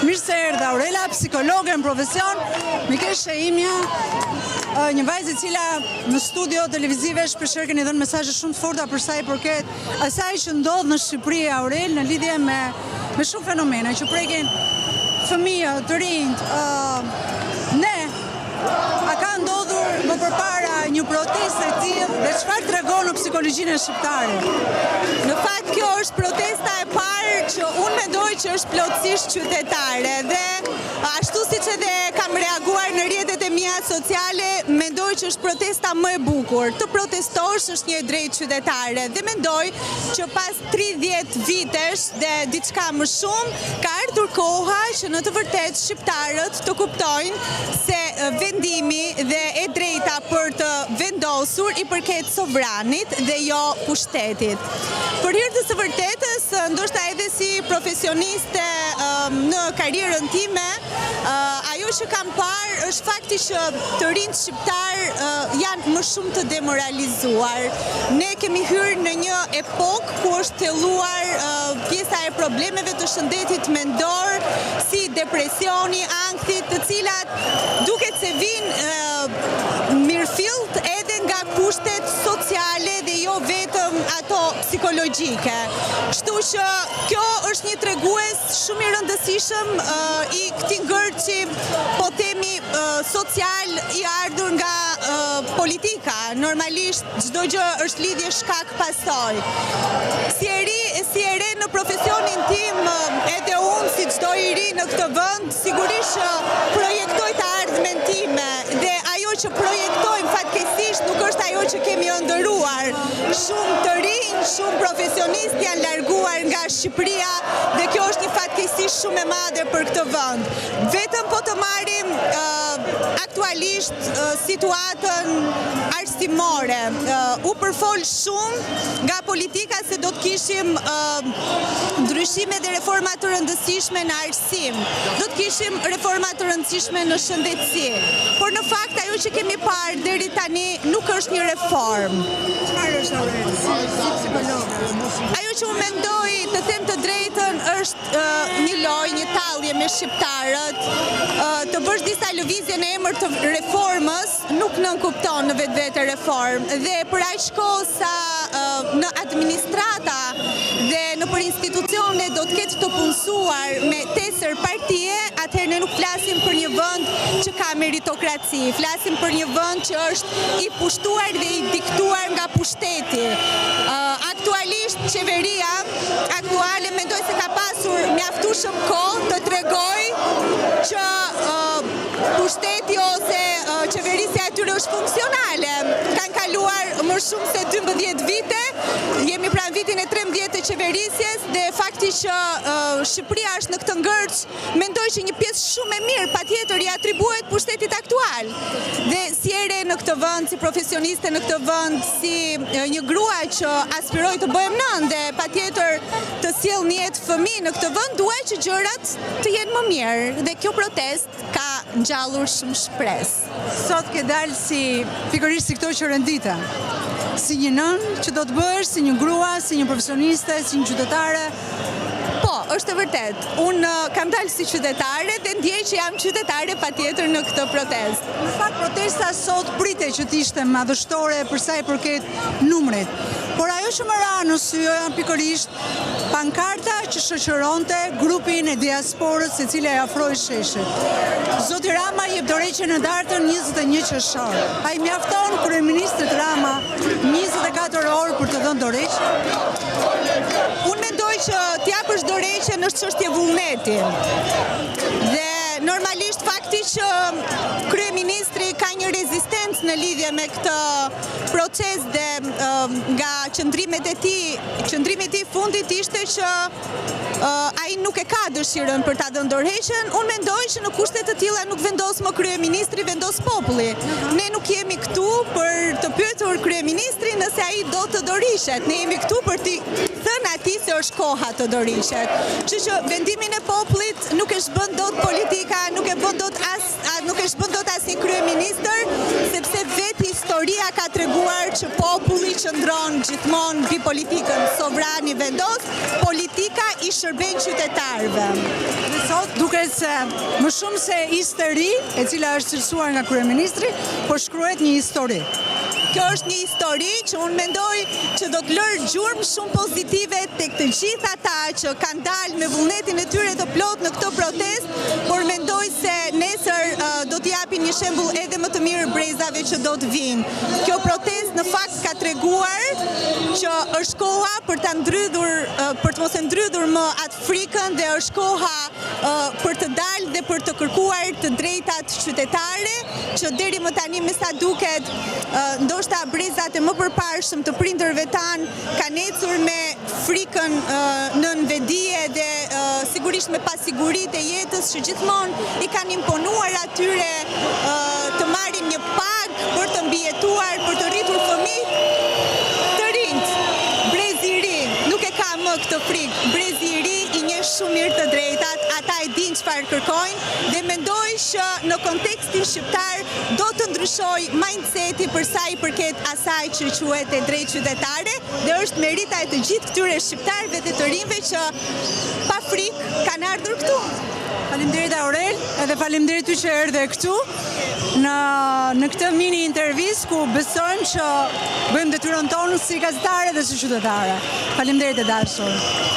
Mirë se erdha Aurela, psikologe në profesion, Mikesh Shaimja, një vajzë e cila në studio televizive shpesh keni dhënë mesazhe shumë të forta për sa i përket asaj që ndodh në Shqipëri, Aurel, në lidhje me shumë fenomene që prekin fëmijët, të rinjt. A ka ndodhur më përpara një protestë e tillë dhe çfarë tregon në psikologjinë shqiptare? Në fakt kjo është protesta e parë që unë mendoj që është plotësisht qytetare dhe ashtu siç edhe kam reaguar në rrjetet e mia sociale, mendoj që është protesta më e bukur. Të protestosh është një drejtë qytetare dhe mendoj që pas 30 vitesh dhe diçka më shumë ka ardhur koha që në të vërtetë shqiptarët të kuptojnë se vendimi dhe e drejta për të vendosur i përket sovranit dhe jo pushtetit. Për hir të së vërtetës, ndoshta edhe si profesioniste në karrierën time, ajo që kam parë është fakti që të rinjt shqiptar janë më shumë të demoralizuar. Ne kemi hyrë në një epokë ku është thelluar pjesa e problemeve të shëndetit mendor, si depresioni, ankthi, të cilat duket se vinë mirëfillt edhe nga kushtet sociale dhe jo vetëm ato psikologjike. Kështu që kjo është një tregues shumë i rëndësishëm i këtij ngërçi, po themi social, i ardhur nga politika. Normalisht çdo gjë është lidhje shkak pasoj. Si e re në profesionin tim, edhe unë si çdo i ri në këtë vend, sigurisht projektoj të ardhmen time dhe ajo që projektojmë fatkeqësisht nuk është ajo që kemi ëndërruar. Shumë të rinj, shumë profesionistë janë larguar nga Shqipëria dhe kjo është një fatkeqësi shumë e madhe për këtë vend. Vetëm po të marrim aktualisht situatën arsimore. U përfol shumë nga politika se do të kishim ndryshime dhe reforma të rëndësishme në arsim. Do të kishim reforma të rëndësishme në shëndetësi. Por në fakt ajo që kemi parë deri tani nuk është një reformë. Çfarë është Aurel, si psikologe? Ajo që unë mendoj, të them të drejtën, është një lojë, një tallje me shqiptarët. Të bësh disa lëvizje në emër të reformës nuk nënkupton në vetvete reformë. Dhe për aq kohë sa në administrata dhe në për institucione do të ketë të punësuar me tesër partie, atëherë ne nuk flasim për një vend që ka meritokraci, flasim për një vend që është i pushtuar dhe i diktuar nga pushteti. Aktualisht qeveria aktuale mendoj se ka pasur mjaftueshëm kohë të tregojë që pushteti ose qeverisja e tyre është funksionale. Kanë kaluar më shumë se 12 vite, jemi pranë vitin e 13 të qeverisjes dhe fakti që Shqipëria është në këtë ngërç, mendoj që një pjesë shumë e mirë patjetër i atribuohet pushtetit aktual. Dhe si e re në këtë vend, si profesioniste në këtë vend, si një grua që aspiroj të bëhem nën dhe patjetër të sjell një jetë fëmijë në këtë vend, dua që gjërat të jenë më mirë dhe kjo protestë ka ngjallur shumë shpresë. Sot ke dalë pikërisht si këto që rendita. Si një nën që do të bësh, si një grua, si një profesioniste, si një qytetare. Po, është e vërtet. Unë kam dalë si qytetare dhe ndjej që jam qytetare patjetër në këtë protestë. Në fakt protesta sot pritej që të ishte madhështore për sa i përket numrit. Por ajo që më ra në sy janë pikërisht pankarta që shoqëronte grupin e diasporës e cila e afroi sheshit. Zoti Rama jep dorëheqje në datën 21 qershor. Ai mjafton kryeministrit Rama 24 orë për të dhënë dorëheqje? Unë mendoj që t'japësh dorëheqjen është çështje vullneti. Dhe normalisht fakti që kryeministri ka një rezistencë në lidhje me këtë proces dhe nga qëndrimet e tij fundit ishte që ai nuk e ka dëshirën për ta dhënë dorëheqjen. Unë mendoj që në kushte të tilla nuk vendos më kryeministri, vendos populli. Ne nuk jemi këtu për të pyetur kryeministrin nëse ai do të dorëhiqet. Ne jemi këtu për t'i thënë atij se është koha të dorëhiqet. Kështu që vendimin e popullit nuk e shbën dot politika, nuk e shbën dot asnjë kryeministër, sepse vetë historia ka treguar që populli qëndron gjithmonë mbi politikën, sovrani vendos, politika i shërben qytetarëve. Sot duket se më shumë se histeri, e cila është cilësuar nga kryeministri, po shkruhet një histori. Kjo është një histori që unë mendoj që do të lërë gjurmë shumë pozitive tek të gjithë ata që kanë dalë me vullnetin e tyre të plot në këtë protest, por mendoj se nesër do të japin një shembull edhe më të mirë brezave që do të vinë. Kjo protest në fakt ka treguar që është koha për ta ndrydhur, për të mos e ndrydhur më atë frikën, dhe është koha për të dalë dhe për të kërkuar të drejtat qytetare, që deri më tani me sa duket ndoshta brezat e më përparshëm të prindërve tanë kanë ecur me frikën në vetdije dhe sigurisht me pasiguritë e jetës që gjithmonë i kanë imponuar atyre të marrin një pagë për të mbijetuar, për të rritur fëmijë të rinj. Brezi i ri nuk e ka më këtë frikë. Brezi i ri i njeh shumë mirë të drejtat, ata e dinë çfarë kërkojnë, dhe mendoj që në kontekstin shqiptar do të ndryshoj mindseti për sa i përket asaj që quhet e drejtë qytetare, dhe është merita e të gjithë këtyre shqiptarëve dhe të rinjve që pa frikë kanë ardhur këtu. Faleminderit Aurel, edhe faleminderit ty që erdhe këtu në këtë mini intervistë ku besojmë që bëjmë detyrën tonë si gazetare dhe si qytetare. Faleminderit e dashur.